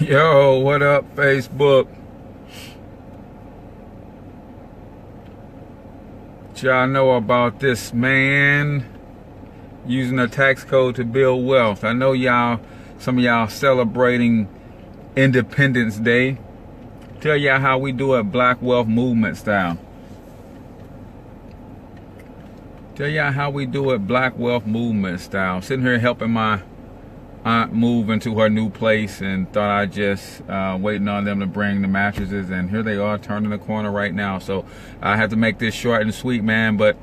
Yo, what up, Facebook? What y'all know about this, man? Using a tax code to build wealth. I know some of y'all celebrating Independence Day. Tell y'all how we do it Black Wealth Movement style. Tell y'all how we do it Black Wealth Movement style. Sitting here helping my aunt move into her new place, and thought I'd just waiting on them to bring the mattresses, and here they are turning the corner right now. So I have to make this short and sweet, man. But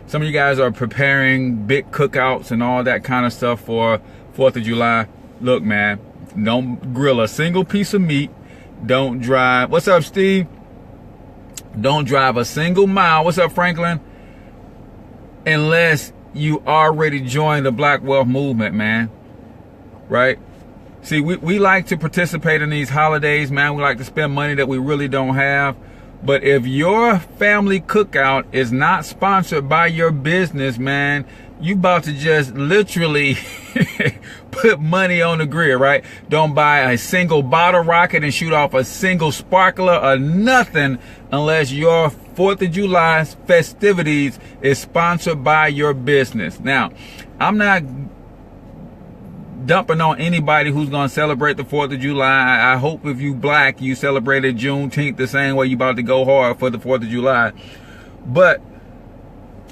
some of you guys are preparing big cookouts and all that kind of stuff for 4th of July. Look, man, don't grill a single piece of meat. Don't drive. What's up, Steve? Don't drive a single mile. What's up, Franklin? Unless you already joined the Black Wealth Movement, man. Right? See, we like to participate in these holidays, man. We like to spend money that we really don't have. But if your family cookout is not sponsored by your business, man, you about to just literally put money on the grill, right? Don't buy a single bottle rocket and shoot off a single sparkler or nothing unless your 4th of July festivities is sponsored by your business. Now, I'm not dumping on anybody who's going to celebrate the 4th of July. I hope if you black, you celebrated Juneteenth the same way you about to go hard for the 4th of July. But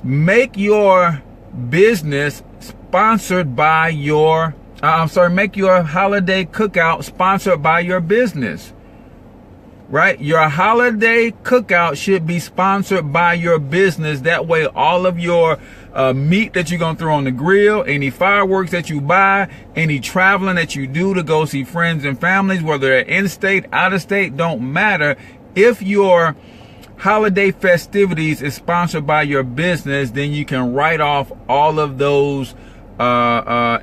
make your business sponsored by your, make your holiday cookout sponsored by your business. Right? Your holiday cookout should be sponsored by your business. That way, all of your meat that you're going to throw on the grill, any fireworks that you buy, any traveling that you do to go see friends and families, whether they're in-state, out-of-state, don't matter. If your holiday festivities is sponsored by your business, then you can write off all of those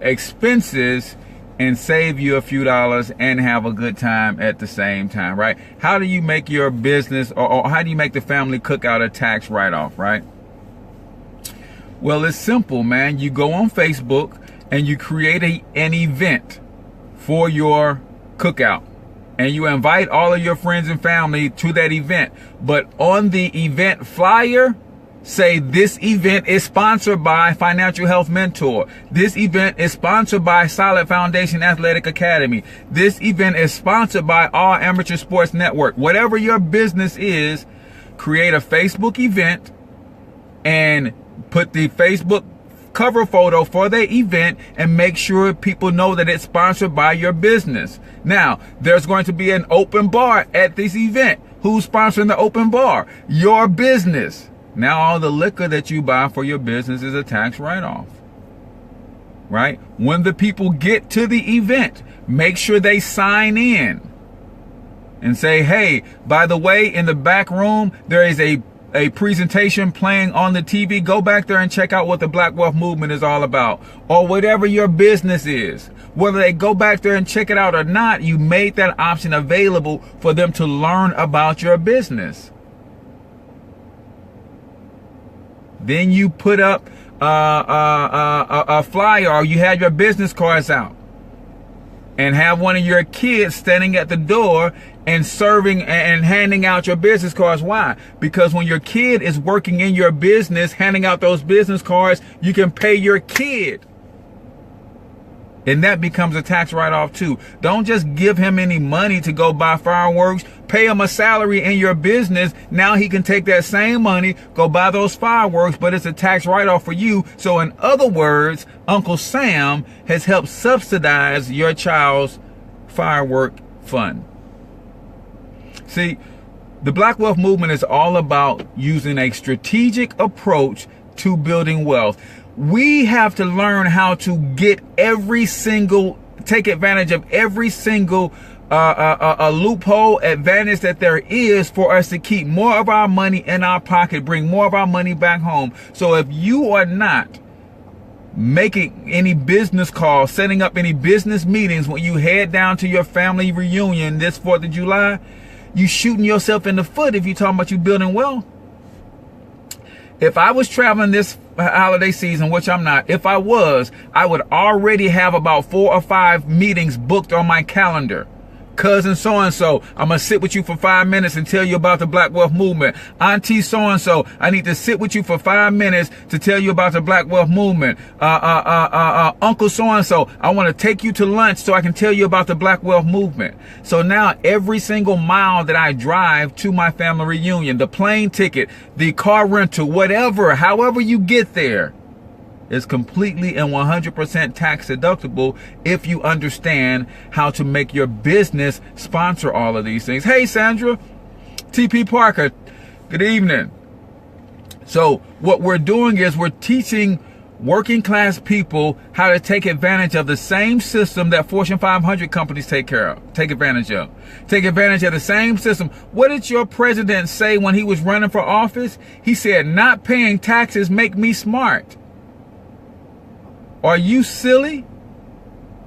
expenses and save you a few dollars and have a good time at the same time, right? How do you make your business, or how do you make the family cookout a tax write-off, right? Well, it's simple, man. You go on Facebook and you create an event for your cookout, and you invite all of your friends and family to that event. But on the event flyer, say this event is sponsored by Financial Health Mentor. This event is sponsored by Solid Foundation Athletic Academy. This event is sponsored by All Amateur Sports Network. Whatever your business is, create a Facebook event and put the Facebook cover photo for the event and make sure people know that it's sponsored by your business. Now, there's going to be an open bar at this event. Who's sponsoring the open bar? Your business. Now all the liquor that you buy for your business is a tax write-off, right? When the people get to the event, make sure they sign in and say, hey, by the way, in the back room, there is a presentation playing on the TV. Go back there and check out what the Black Wealth Movement is all about, or whatever your business is. Whether they go back there and check it out or not, you made that option available for them to learn about your business. Then you put up a flyer, or you had your business cards out, and have one of your kids standing at the door and serving and handing out your business cards. Why? Because when your kid is working in your business, handing out those business cards, you can pay your kid. And that becomes a tax write-off too. Don't just give him any money to go buy fireworks. Pay him a salary in your business. Now he can take that same money, go buy those fireworks, but it's a tax write-off for you. So in other words, Uncle Sam has helped subsidize your child's firework fund. See, the Black Wealth Movement is all about using a strategic approach to building wealth. We have to learn how to get take advantage of every single a loophole advantage that there is for us to keep more of our money in our pocket, bring more of our money back home. So if you are not making any business calls, setting up any business meetings when you head down to your family reunion this 4th of July, you shooting yourself in the foot if you're talking about you building wealth. If I was traveling this holiday season, which I'm not, if I was, I would already have about 4 or 5 meetings booked on my calendar. Cousin so-and-so, I'm going to sit with you for 5 minutes and tell you about the Black Wealth Movement. Auntie so-and-so, I need to sit with you for 5 minutes to tell you about the Black Wealth Movement. Uncle so-and-so, I want to take you to lunch so I can tell you about the Black Wealth Movement. So now every single mile that I drive to my family reunion, the plane ticket, the car rental, whatever, however you get there, is completely and 100% tax deductible if you understand how to make your business sponsor all of these things. Hey, Sandra, TP Parker, good evening. So what we're doing is we're teaching working class people how to take advantage of the same system that Fortune 500 companies take advantage of. Take advantage of the same system. What did your president say when he was running for office? He said, not paying taxes make me smart. Are you silly?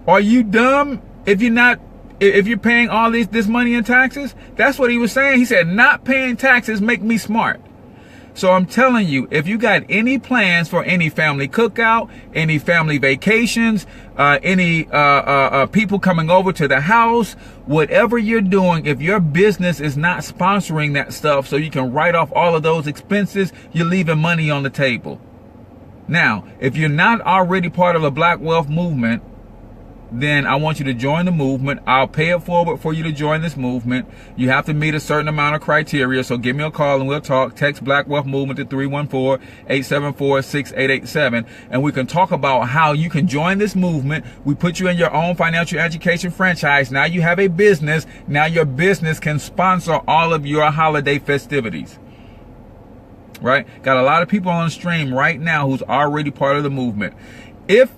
Are you dumb if you're paying all this money in taxes? That's what he was saying. He said, not paying taxes make me smart. So I'm telling you, if you got any plans for any family cookout, any family vacations, any people coming over to the house, whatever you're doing, if your business is not sponsoring that stuff so you can write off all of those expenses, you're leaving money on the table. Now, if you're not already part of the Black Wealth Movement, then I want you to join the movement. I'll pay it forward for you to join this movement. You have to meet a certain amount of criteria. So give me a call and we'll talk. Text Black Wealth Movement to 314-874-6887. And we can talk about how you can join this movement. We put you in your own financial education franchise. Now you have a business. Now your business can sponsor all of your holiday festivities. Right? Got a lot of people on the stream right now who's already part of the movement. If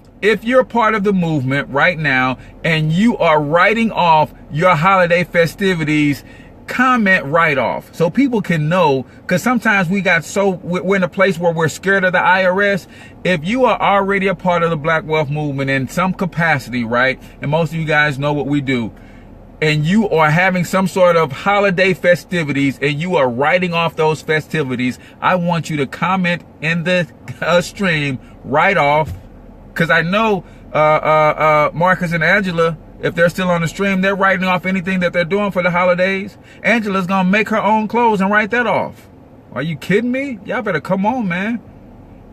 you're part of the movement right now and you are writing off your holiday festivities, comment write off so people can know, because sometimes we're in a place where we're scared of the IRS. If you are already a part of the Black Wealth Movement in some capacity, right? And most of you guys know what we do. And you are having some sort of holiday festivities and you are writing off those festivities, I want you to comment in the stream, write off, because I know Marcus and Angela, if they're still on the stream, they're writing off anything that they're doing for the holidays. Angela's going to make her own clothes and write that off. Are you kidding me? Y'all better come on, man.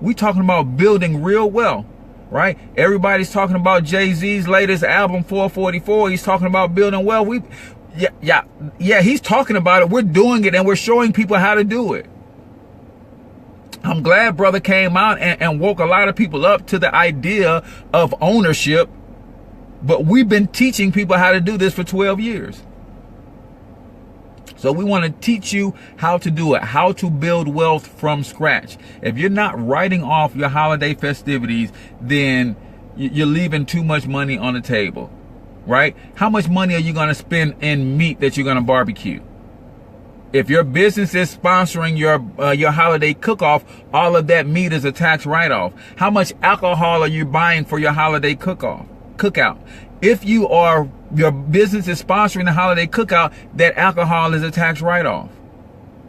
We talking about building real wealth. Right? Everybody's talking about Jay-Z's latest album, 444. He's talking about building wealth. Yeah, he's talking about it. We're doing it and we're showing people how to do it. I'm glad brother came out and woke a lot of people up to the idea of ownership. But we've been teaching people how to do this for 12 years. So we want to teach you how to do it, how to build wealth from scratch. If you're not writing off your holiday festivities, then you're leaving too much money on the table, right? How much money are you going to spend in meat that you're going to barbecue? If your business is sponsoring your holiday cook-off, all of that meat is a tax write-off. How much alcohol are you buying for your holiday cookout? If your business is sponsoring the holiday cookout, that alcohol is a tax write-off,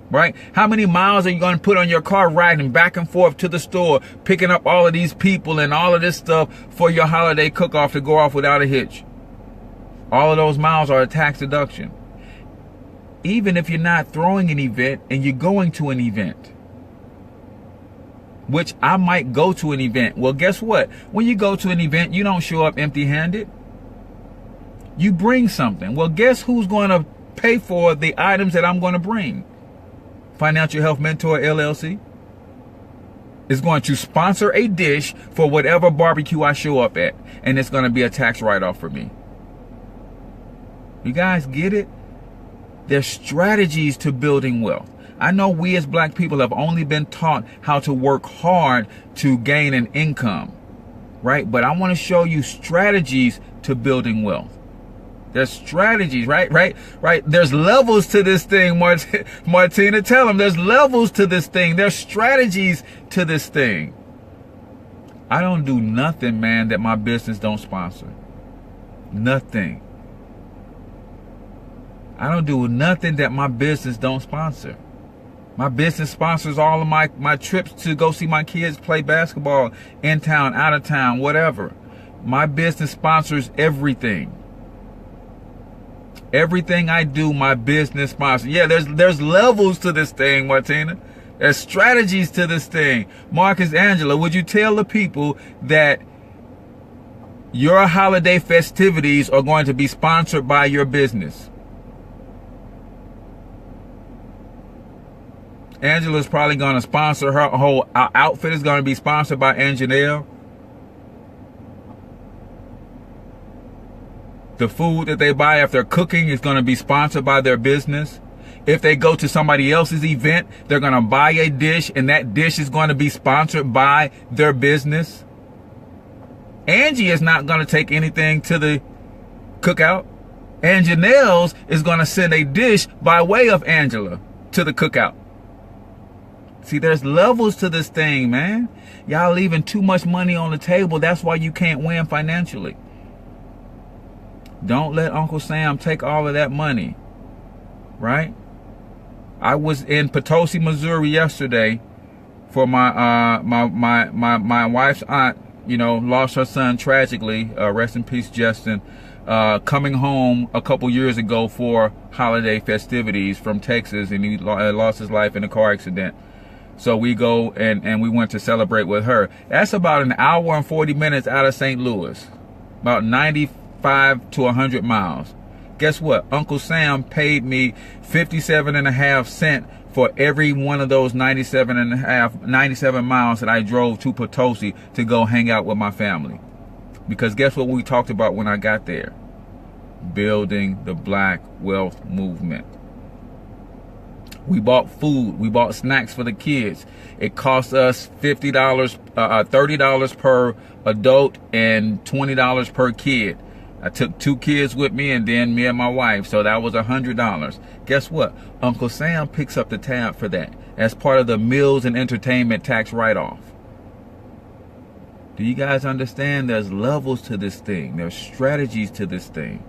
right? How many miles are you going to put on your car riding back and forth to the store, picking up all of these people and all of this stuff for your holiday cook-off to go off without a hitch? All of those miles are a tax deduction. Even if you're not throwing an event and you're going to an event, which I might go to an event. Well, guess what? When you go to an event, you don't show up empty-handed. You bring something. Well, guess who's going to pay for the items that I'm going to bring? Financial Health Mentor LLC is going to sponsor a dish for whatever barbecue I show up at. And it's going to be a tax write-off for me. You guys get it? There's strategies to building wealth. I know we as black people have only been taught how to work hard to gain an income, right? But I want to show you strategies to building wealth. There's strategies, right? There's levels to this thing, Martina. Tell them there's levels to this thing. There's strategies to this thing. I don't do nothing, man, that my business don't sponsor. Nothing. I don't do nothing that my business don't sponsor. My business sponsors all of my trips to go see my kids play basketball in town, out of town, whatever. My business sponsors everything. Everything I do, my business sponsor. Yeah, there's levels to this thing, Martina. There's strategies to this thing. Marcus, Angela, would you tell the people that your holiday festivities are going to be sponsored by your business? Angela's probably going to sponsor her whole outfit is going to be sponsored by Anjanelle. The food that they buy if they're cooking is going to be sponsored by their business. If they go to somebody else's event, they're going to buy a dish, and that dish is going to be sponsored by their business. Angie is not going to take anything to the cookout. And Janelle's is going to send a dish by way of Angela to the cookout. See, there's levels to this thing, man. Y'all leaving too much money on the table. That's why you can't win financially. Don't let Uncle Sam take all of that money, right? I was in Potosi, Missouri yesterday for my my wife's aunt, you know, lost her son tragically. Rest in peace, Justin. Coming home a couple years ago for holiday festivities from Texas, and he lost his life in a car accident. So we go and we went to celebrate with her. That's about an hour and 40 minutes out of St. Louis, about 95 to 100 miles. Guess what? Uncle Sam paid me 57.5 cents for every one of those 97 miles that I drove to Potosi to go hang out with my family. Because guess what we talked about when I got there? Building the Black Wealth Movement. We bought food. We bought snacks for the kids. It cost us $50, $30 per adult and $20 per kid. I took 2 kids with me and then me and my wife. So that was $100. Guess what? Uncle Sam picks up the tab for that as part of the meals and entertainment tax write-off. Do you guys understand? There's levels to this thing. There's strategies to this thing.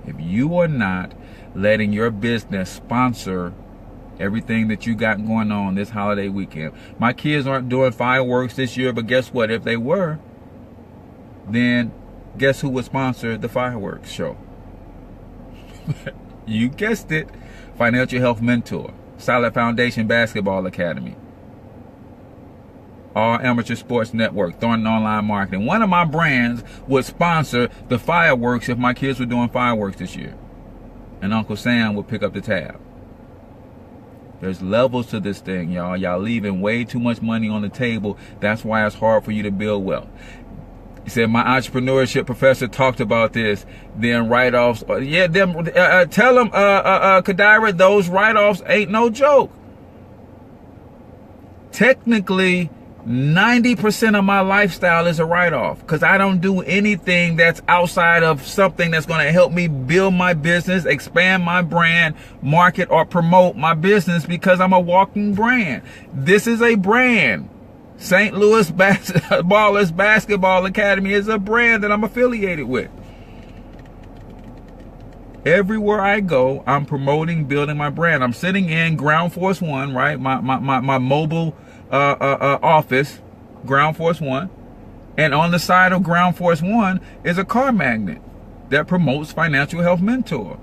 If you are not letting your business sponsor everything that you got going on this holiday weekend. My kids aren't doing fireworks this year, but guess what? If they were, then guess who would sponsor the fireworks show? You guessed it. Financial Health Mentor, Solid Foundation Basketball Academy, All Amateur Sports Network, Thornton Online Marketing. One of my brands would sponsor the fireworks if my kids were doing fireworks this year. And Uncle Sam would pick up the tab. There's levels to this thing, y'all. Y'all leaving way too much money on the table. That's why it's hard for you to build wealth. He said, my entrepreneurship professor talked about this. Then write-offs. Yeah, tell them, Kadira, those write-offs ain't no joke. Technically, 90% of my lifestyle is a write-off because I don't do anything that's outside of something that's going to help me build my business, expand my brand, market, or promote my business because I'm a walking brand. This is a brand. St. Louis Ballers Basketball Academy is a brand that I'm affiliated with. Everywhere I go, I'm promoting, building my brand. I'm sitting in Ground Force One, right? My mobile office, Ground Force One, and on the side of Ground Force One is a car magnet that promotes Financial Health Mentor.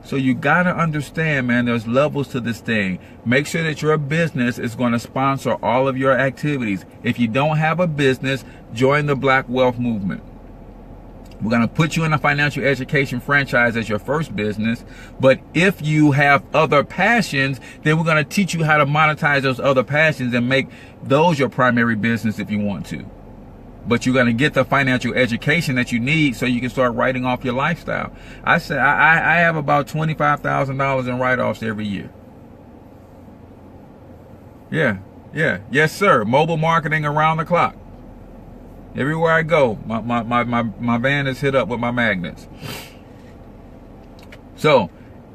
So you gotta understand, man, there's levels to this thing. Make sure that your business is going to sponsor all of your activities. If you don't have a business, join the Black Wealth Movement. We're going to put you in a financial education franchise as your first business. But if you have other passions, then we're going to teach you how to monetize those other passions and make those your primary business if you want to. But you're going to get the financial education that you need so you can start writing off your lifestyle. I said I have about $25,000 in write-offs every year. Yeah. Yes, sir. Mobile marketing around the clock. Everywhere I go, my van is hit up with my magnets. So,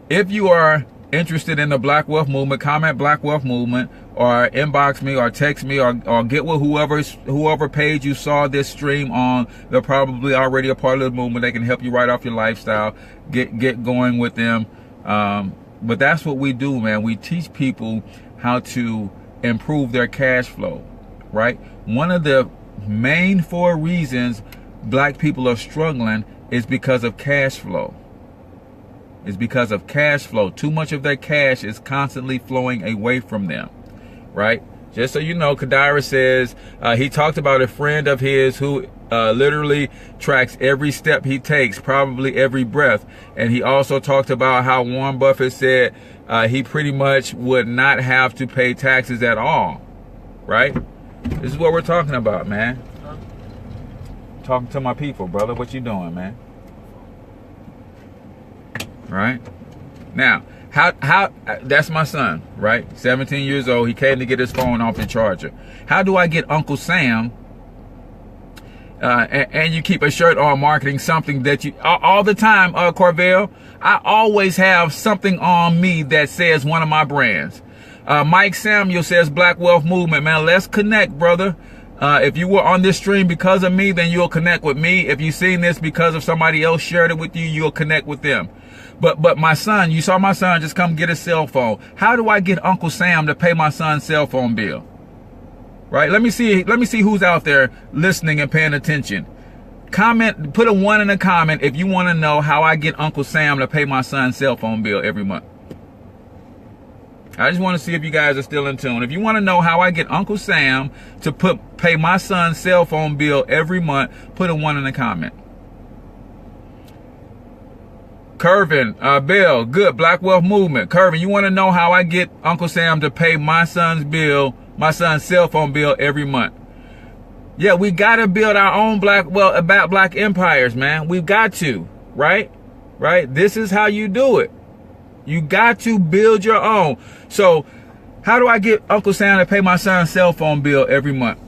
if you are interested in the Black Wealth Movement, comment Black Wealth Movement, or inbox me, or text me, or get with whoever page you saw this stream on. They're probably already a part of the movement. They can help you write off your lifestyle, get going with them. But that's what we do, man. We teach people how to improve their cash flow, right? One of the main 4 reasons black people are struggling is because of cash flow. It's because of cash flow. Too much of their cash is constantly flowing away from them, right? Just so you know, Kadira says he talked about a friend of his who literally tracks every step he takes, probably every breath. And he also talked about how Warren Buffett said he pretty much would not have to pay taxes at all, right? This is what we're talking about, man. Talking to my people, brother. What you doing, man? Right? Now, how that's my son, right? 17 years old. He came to get his phone off the charger. How do I get Uncle Sam and you keep a shirt on marketing something that you all the time, Corvell? I always have something on me that says one of my brands. Mike Samuel says Black Wealth Movement, man. Let's connect, brother. If you were on this stream because of me, then you'll connect with me. If you've seen this because of somebody else shared it with you, you'll connect with them. But my son, you saw my son just come get a cell phone. How do I get Uncle Sam to pay my son's cell phone bill? Right? Let me see who's out there listening and paying attention. Comment, put a 1 in the comment if you want to know how I get Uncle Sam to pay my son's cell phone bill every month. I just want to see if you guys are still in tune. If you want to know how I get Uncle Sam to pay my son's cell phone bill every month, put a 1 in the comment. Curvin, Bill, good. Black Wealth Movement. Curvin, you want to know how I get Uncle Sam to pay my son's bill, my son's cell phone bill every month? Yeah, we got to build our own black empires, man. We've got to, right? Right? This is how you do it. You got to build your own. So how do I get Uncle Sam to pay my son's cell phone bill every month?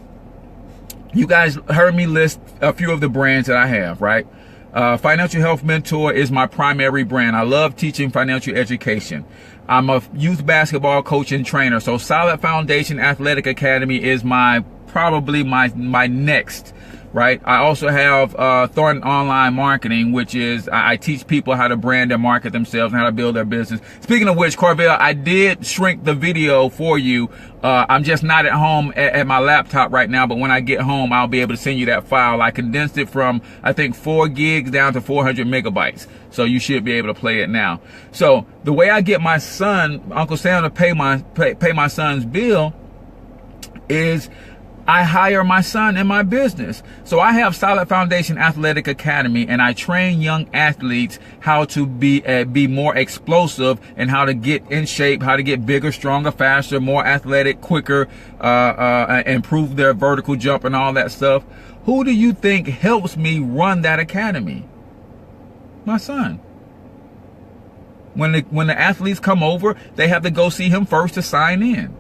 You guys heard me list a few of the brands that I have, right? Financial Health Mentor is my primary brand. I love teaching financial education. I'm a youth basketball coach and trainer. So Solid Foundation Athletic Academy is probably my next, right? I also have Thornton Online Marketing, which is I teach people how to brand and market themselves and how to build their business. Speaking of which, Corvell, I did shrink the video for you. I'm just not at home at my laptop right now, but when I get home, I'll be able to send you that file. I condensed it from, I think, 4 gigs down to 400 megabytes. So you should be able to play it now. So the way I get my son, Uncle Sam, to pay my son's bill is I hire my son in my business. So I have Solid Foundation Athletic Academy, and I train young athletes how to be more explosive and how to get in shape, how to get bigger, stronger, faster, more athletic, quicker, improve their vertical jump and all that stuff. Who do you think helps me run that academy? My son. When the athletes come over, they have to go see him first to sign in.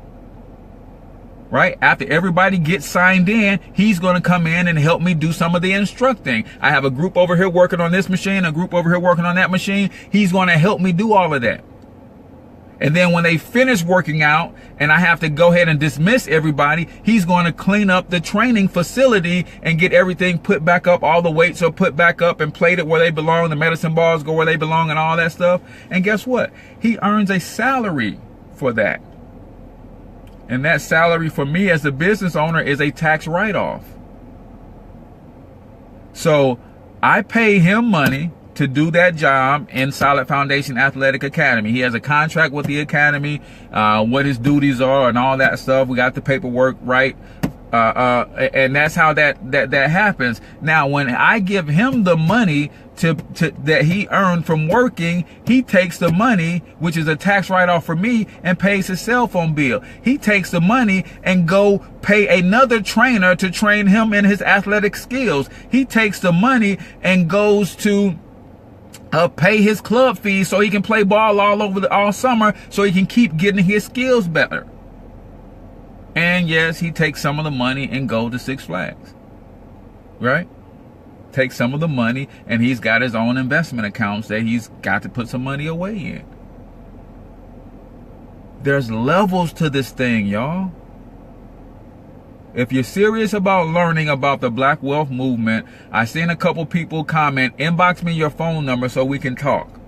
Right? After everybody gets signed in, he's going to come in and help me do some of the instructing. I have a group over here working on this machine, a group over here working on that machine. He's going to help me do all of that. And then when they finish working out and I have to go ahead and dismiss everybody, he's going to clean up the training facility and get everything put back up. All the weights are put back up and plated where they belong. The medicine balls go where they belong and all that stuff. And guess what? He earns a salary for that. And that salary for me as a business owner is a tax write-off. So I pay him money to do that job in Solid Foundation Athletic Academy. He has a contract with the academy, what his duties are and all that stuff. We got the paperwork right. And that's how that happens. Now, when I give him the money that he earned from working, he takes the money, which is a tax write-off for me, and pays his cell phone bill. He takes the money and go pay another trainer to train him in his athletic skills. He takes the money and goes to pay his club fees so he can play ball all summer so he can keep getting his skills better. And yes, he takes some of the money and go to Six Flags, right? Takes some of the money, and he's got his own investment accounts that he's got to put some money away in. There's levels to this thing, y'all. If you're serious about learning about the Black Wealth Movement, I seen a couple people comment, inbox me your phone number so we can talk.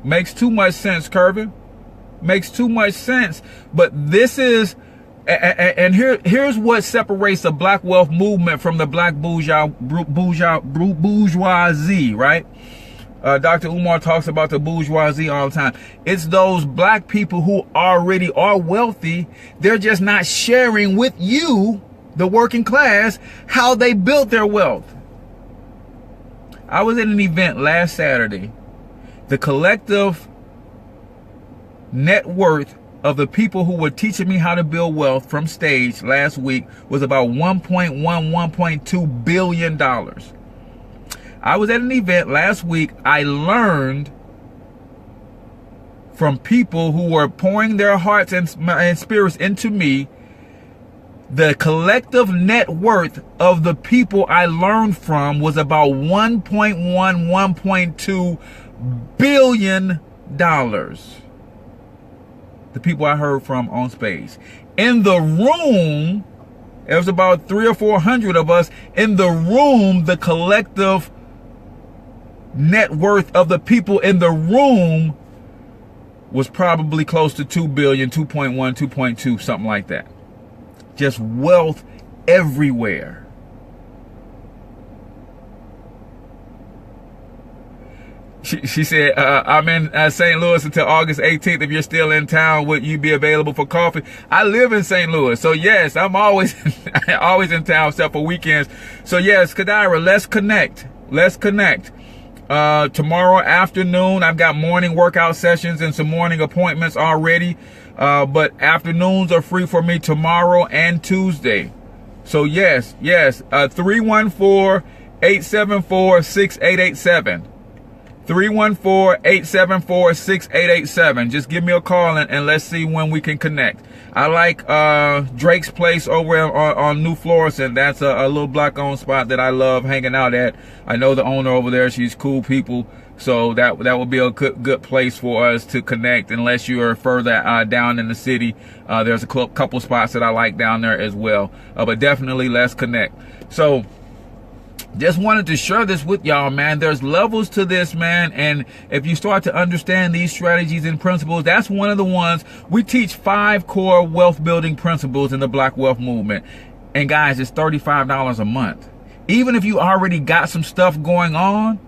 Makes too much sense, Curvin. Makes too much sense. But this is And here's what separates the black wealth movement from the black bourgeoisie, right? Dr. Umar talks about the bourgeoisie all the time. It's those black people who already are wealthy. They're just not sharing with you, the working class, how they built their wealth. I was at an event last Saturday. The collective net worth of the people who were teaching me how to build wealth from stage last week was about $1.2 billion. I was at an event last week. I learned from people who were pouring their hearts and spirits into me. The collective net worth of the people I learned from was about $1.2 billion. The people I heard from on stage. In the room, there was about 300 or 400 of us. In the room, the collective net worth of the people in the room was probably close to 2 billion, 2.1, 2.2, something like that. Just wealth everywhere. She said, I'm in St. Louis until August 18th. If you're still in town, would you be available for coffee? I live in St. Louis. So yes, I'm always in town except for weekends. So yes, Kadira, let's connect. Let's connect. Tomorrow afternoon, I've got morning workout sessions and some morning appointments already. But afternoons are free for me tomorrow and Tuesday. So yes, 314-874-6887. 314-874-6887. Just give me a call and let's see when we can connect. I like Drake's Place over on New Florissant. That's a little black-owned spot that I love hanging out at. I know the owner over there. She's cool people. So that would be a good place for us to connect, unless you are further down in the city. There's a couple spots that I like down there as well. But definitely let's connect. So just wanted to share this with y'all, man. There's levels to this, man. And if you start to understand these strategies and principles, that's one of the ones. We teach 5 core wealth building principles in the Black Wealth Movement. And guys, it's $35 a month. Even if you already got some stuff going on,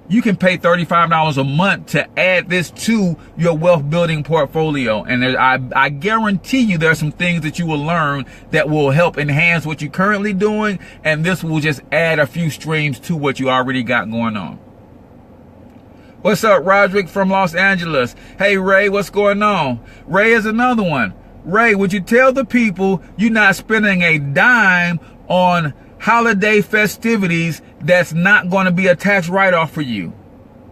you can pay $35 a month to add this to your wealth building portfolio. And I guarantee you there's some things that you will learn that will help enhance what you're currently doing. And this will just add a few streams to what you already got going on. What's up, Roderick from Los Angeles? Hey, Ray, what's going on? Ray is another one. Ray, would you tell the people you're not spending a dime on holiday festivities that's not going to be a tax write-off for you,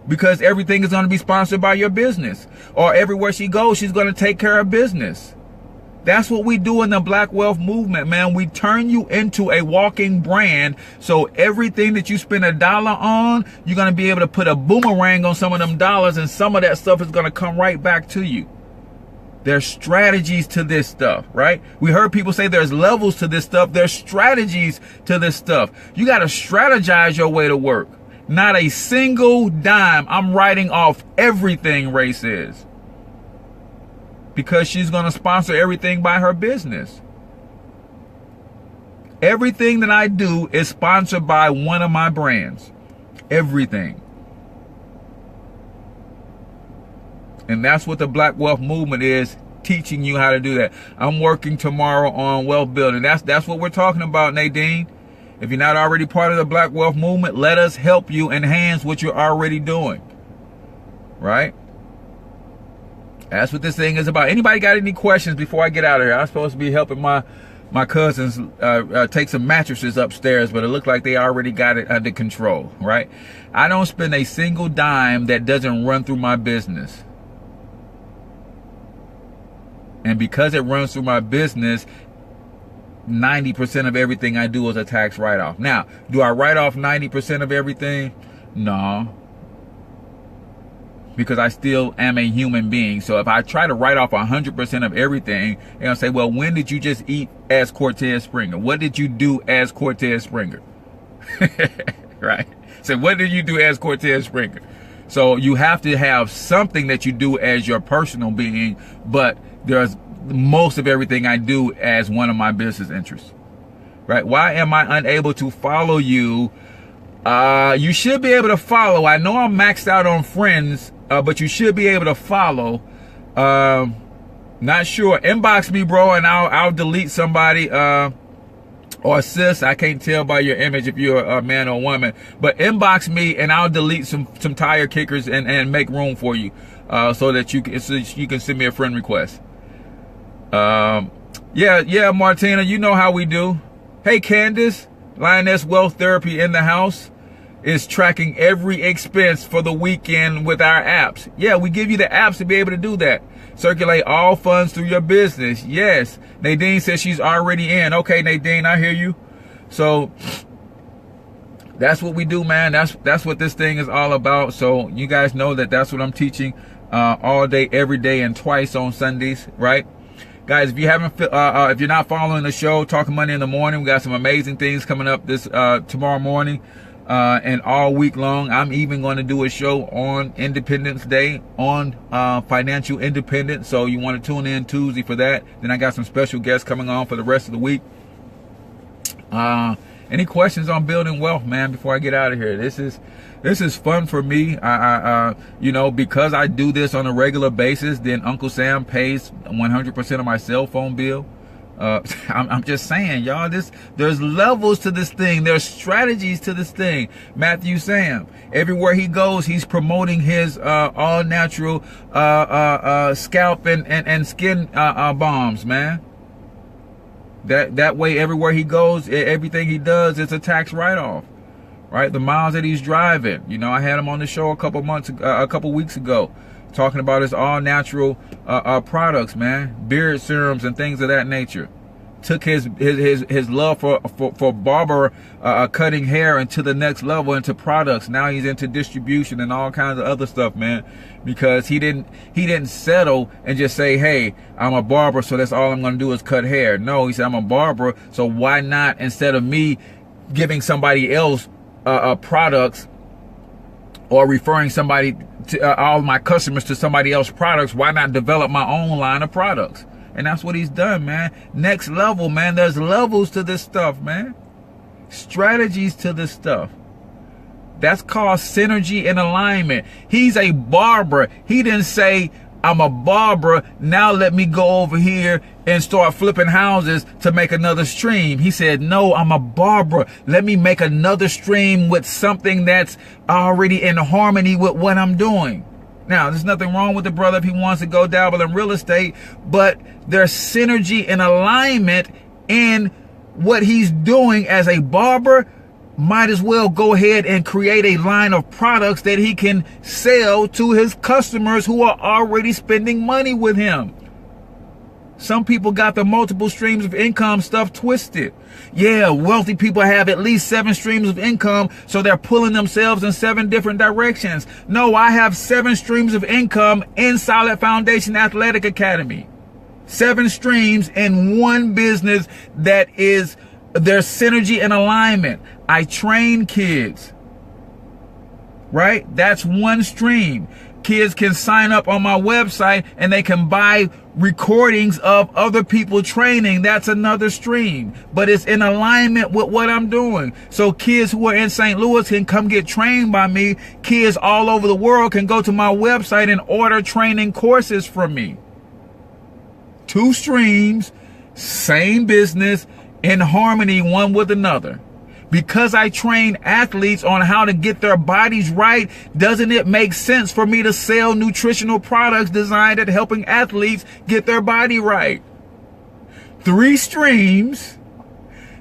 because everything is going to be sponsored by your business, or everywhere she goes, she's going to take care of business. That's what we do in the Black Wealth Movement, man. We turn you into a walking brand. So everything that you spend a dollar on, you're going to be able to put a boomerang on some of them dollars, and some of that stuff is going to come right back to you. There's strategies to this stuff, right? We heard people say there's levels to this stuff. There's strategies to this stuff. You got to strategize your way to work. Not a single dime. I'm writing off everything, Ray says, because she's going to sponsor everything by her business. Everything that I do is sponsored by one of my brands. Everything. And that's what the Black Wealth Movement is, teaching you how to do that. I'm working tomorrow on wealth building. That's what we're talking about, Nadine. If you're not already part of the Black Wealth Movement, let us help you enhance what you're already doing. Right? That's what this thing is about. Anybody got any questions before I get out of here? I'm supposed to be helping my cousins take some mattresses upstairs, but it looked like they already got it under control, right? I don't spend a single dime that doesn't run through my business. And because it runs through my business, 90% of everything I do is a tax write-off. Now, do I write off 90% of everything? No. Because I still am a human being. So if I try to write off 100% of everything, they're going to say, well, when did you just eat as Cortez Springer? What did you do as Cortez Springer? Right? So what did you do as Cortez Springer? So you have to have something that you do as your personal being, but there's most of everything I do as one of my business interests, right? Why am I unable to follow you? You should be able to follow. I know I'm maxed out on friends, but you should be able to follow. Not sure. Inbox me, bro, and I'll delete somebody, or sis. I can't tell by your image if you're a man or a woman, but inbox me and I'll delete some tire kickers and make room for you, so that you can send me a friend request. Yeah, Martina, you know how we do. Hey, Candace, Lioness Wealth Therapy in the house is tracking every expense for the weekend with our apps. Yeah, we give you the apps to be able to do that. Circulate all funds through your business. Yes. Nadine says she's already in. Okay, Nadine, I hear you. So that's what we do, man. That's what this thing is all about. So you guys know that that's what I'm teaching all day, every day, and twice on Sundays, right? Guys, if you're not following the show, Talking Money in the Morning, we got some amazing things coming up this tomorrow morning. And all week long. I'm even going to do a show on Independence Day, on financial independence. So you want to tune in Tuesday for that. Then I got some special guests coming on for the rest of the week. Any questions on building wealth, man, before I get out of here? This is fun for me. You know, because I do this on a regular basis, then Uncle Sam pays 100% of my cell phone bill. I'm just saying, y'all, there's levels to this thing. There's strategies to this thing. Matthew Sam, everywhere he goes, he's promoting his all natural scalp and skin bombs, man. That way, everywhere he goes, everything he does, it's a tax write-off, right? The miles that he's driving. You know, I had him on the show a couple weeks ago, talking about his all natural products, man, beard serums and things of that nature. Took his love for barber cutting hair into the next level, into products. Now he's into distribution and all kinds of other stuff, man, because he didn't settle and just say, hey, I'm a barber, so that's all I'm going to do is cut hair. No, he said, I'm a barber, so why not, instead of me giving somebody else products, or referring somebody to all my customers to somebody else's products, why not develop my own line of products? And that's what he's done, man. Next level, man. There's levels to this stuff, man. Strategies to this stuff. That's called synergy and alignment. He's a barber. He didn't say, I'm a barber, now let me go over here and start flipping houses to make another stream. He said, no, I'm a barber. Let me make another stream with something that's already in harmony with what I'm doing. Now, there's nothing wrong with the brother if he wants to go dabble in real estate, but there's synergy and alignment in what he's doing as a barber. Might as well go ahead and create a line of products that he can sell to his customers who are already spending money with him. Some people got the multiple streams of income stuff twisted. Yeah, wealthy people have at least 7 streams of income, so they're pulling themselves in 7 different directions. No, I have 7 streams of income in Solid Foundation Athletic Academy. 7 streams in one business that is there's synergy and alignment. I train kids, right? That's one stream. Kids can sign up on my website and they can buy recordings of other people training. That's another stream, but it's in alignment with what I'm doing. So kids who are in St. Louis can come get trained by me. Kids all over the world can go to my website and order training courses from me. 2 streams, same business, in harmony one with another. Because I train athletes on how to get their bodies right, doesn't it make sense for me to sell nutritional products designed at helping athletes get their body right? 3 streams,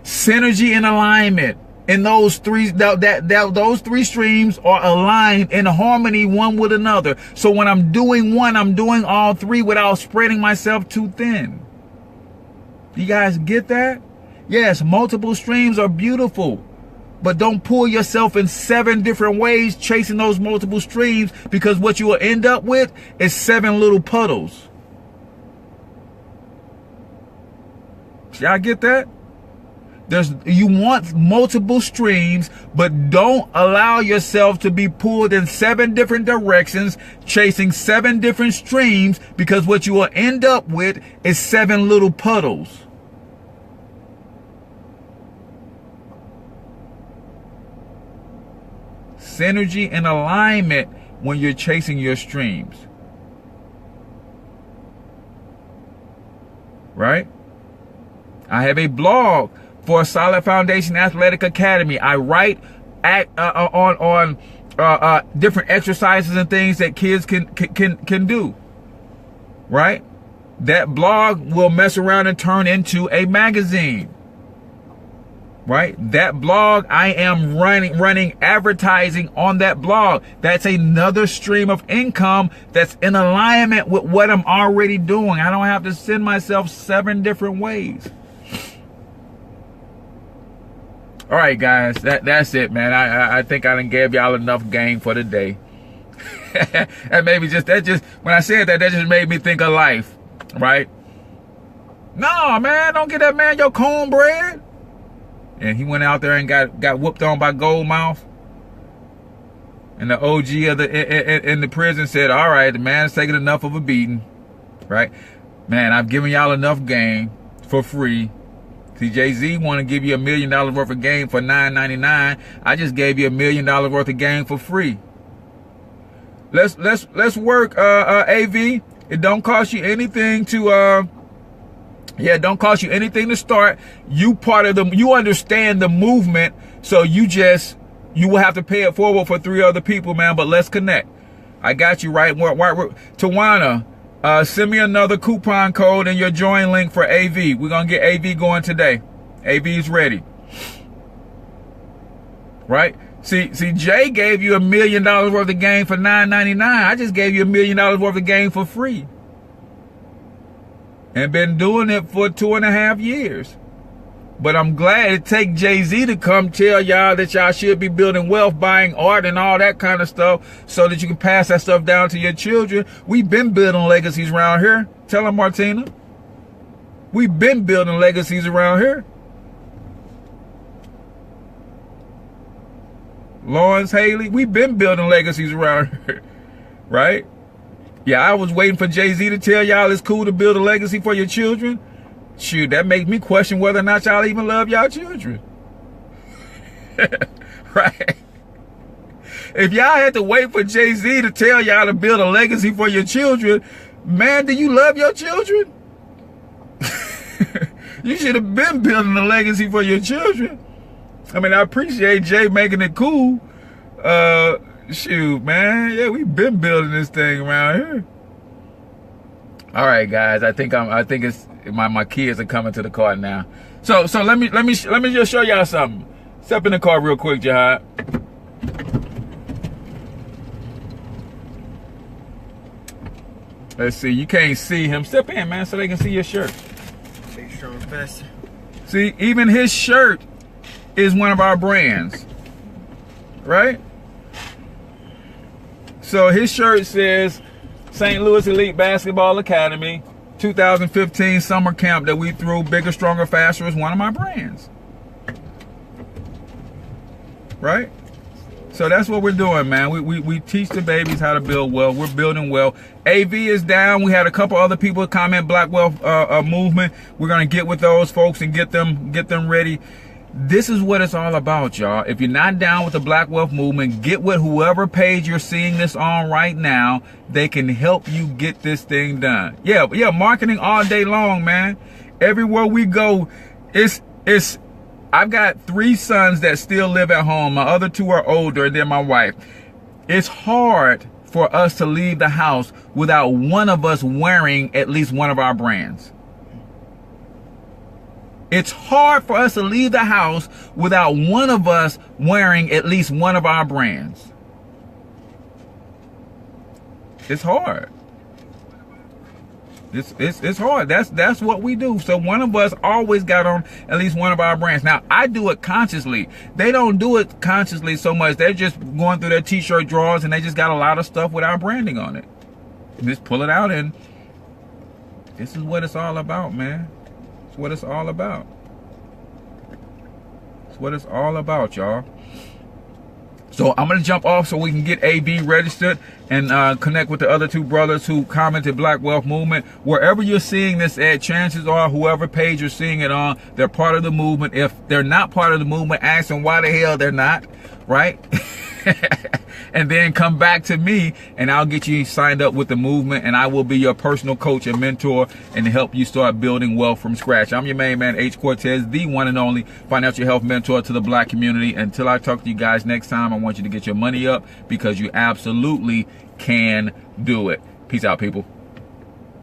synergy and alignment. And those 3 those 3 streams are aligned in harmony one with another. So when I'm doing one, I'm doing all 3 without spreading myself too thin. You guys get that? Yes, multiple streams are beautiful, but don't pull yourself in 7 different ways chasing those multiple streams, because what you will end up with is 7 little puddles. Y'all get that? You want multiple streams, but don't allow yourself to be pulled in 7 different directions, chasing 7 different streams, because what you will end up with is 7 little puddles. Synergy and alignment when you're chasing your streams. Right? I have a blog for a Solid Foundation Athletic Academy. I write on different exercises and things that kids can do. Right? That blog will mess around and turn into a magazine. Right? That blog, I am running advertising on that blog. That's another stream of income that's in alignment with what I'm already doing. I don't have to send myself 7 different ways. All right, guys, that's it, man. I think I done gave y'all enough game for the day. that just when I said that just made me think of life, right? No, man, don't get that man your cornbread. And he went out there and got whooped on by Goldmouth. And the OG of in the prison said, all right, the man's taking enough of a beating. Right? Man, I've given y'all enough game for free. See, Jay-Z want to give you $1 million worth of game for $9.99. I just gave you $1 million worth of game for free. Let's work, AV. It don't cost you anything to it don't cost you anything to start. You understand the movement, so you will have to pay it forward for 3 other people, man. But let's connect. I got you right. Tawana, send me another coupon code and your join link for AV. We're gonna get AV going today. AV's ready. Right? See, Jay gave you $1 million worth of game for $9.99. I just gave you $1 million worth of game for free. And been doing it for 2.5 years. But I'm glad it take Jay-Z to come tell y'all that y'all should be building wealth, buying art and all that kind of stuff, so that you can pass that stuff down to your children. We've been building legacies around here. Tell them, Martina. We've been building legacies around here. Lawrence Haley, we've been building legacies around here. Right? Yeah, I was waiting for Jay-Z to tell y'all it's cool to build a legacy for your children. Shoot, that makes me question whether or not y'all even love y'all children. Right? If y'all had to wait for Jay-Z to tell y'all to build a legacy for your children, man, do you love your children? You should have been building a legacy for your children. I mean, I appreciate Jay making it cool. Shoot, man. Yeah, we've been building this thing around here. All right, guys. I think it's my kids are coming to the car now. So let me just show y'all something. Step in the car real quick, Jihad. Let's see. You can't see him. Step in, man, so they can see your shirt. Big strong faster. See, even his shirt is one of our brands, right? So his shirt says St. Louis Elite Basketball Academy 2015 summer camp that we threw. Bigger, Stronger, Faster is one of my brands. Right? So that's what we're doing, man. We teach the babies how to build wealth. We're building wealth. AV is down. We had a couple other people comment Black Wealth movement. We're gonna get with those folks and get them ready. This is what it's all about, y'all. If you're not down with the Black Wealth movement, get with whoever page you're seeing this on right now. They can help you get this thing done. Yeah, marketing all day long, man. Everywhere we go, I've got 3 sons that still live at home. My other 2 are older, and then my wife. It's hard for us to leave the house without one of us wearing at least one of our brands. It's hard for us to leave the house without one of us wearing at least one of our brands. It's hard. It's hard. That's what we do. So one of us always got on at least one of our brands. Now, I do it consciously. They don't do it consciously so much. They're just going through their t-shirt drawers and they just got a lot of stuff with our branding on it. Just pull it out, and this is what it's all about, man. It's what it's all about. That's what it's all about, y'all. So I'm going to jump off so we can get AB registered and connect with the other two brothers who commented Black Wealth Movement. Wherever you're seeing this ad, chances are whoever page you're seeing it on, they're part of the movement. If they're not part of the movement, ask them why the hell they're not, right? And then come back to me and I'll get you signed up with the movement, and I will be your personal coach and mentor and help you start building wealth from scratch. I'm your main man, H Cortez, the one and only financial health mentor to the Black community. Until I talk to you guys next time, I want you to get your money up because you absolutely can do it. Peace out, people.